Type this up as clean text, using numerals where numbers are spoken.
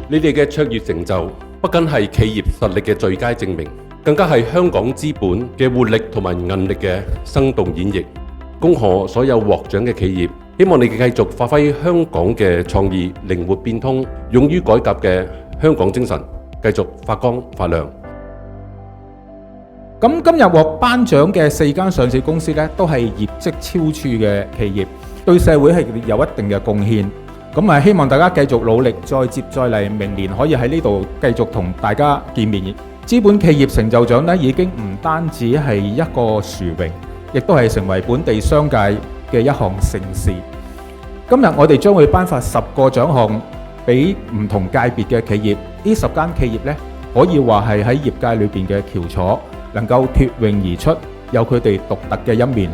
你哋嘅卓越成就，不僅係企業實力嘅最佳證明，更加係香港資本嘅活力同埋韌力嘅生動演繹。恭賀所有獲獎嘅企業，希望你哋繼續發揮香港嘅創意、靈活變通、勇於改革嘅香港精神，繼續發光發亮。咁今日獲頒獎嘅4間上市公司呢，都係業績超柱嘅企業，對社會係有一定嘅貢獻。咁希望大家繼續努力，再接再厲，明年可以喺呢度繼續同大家見面。資本企業成就獎呢，已經唔單止係一個殊榮，亦都係成為本地商界嘅一項盛事。今日我哋將會頒發10個獎項俾唔同界別嘅企業，呢10間企業呢，可以話係喺業界裏邊嘅翹楚，能夠脫穎而出，有佢哋獨特嘅一面。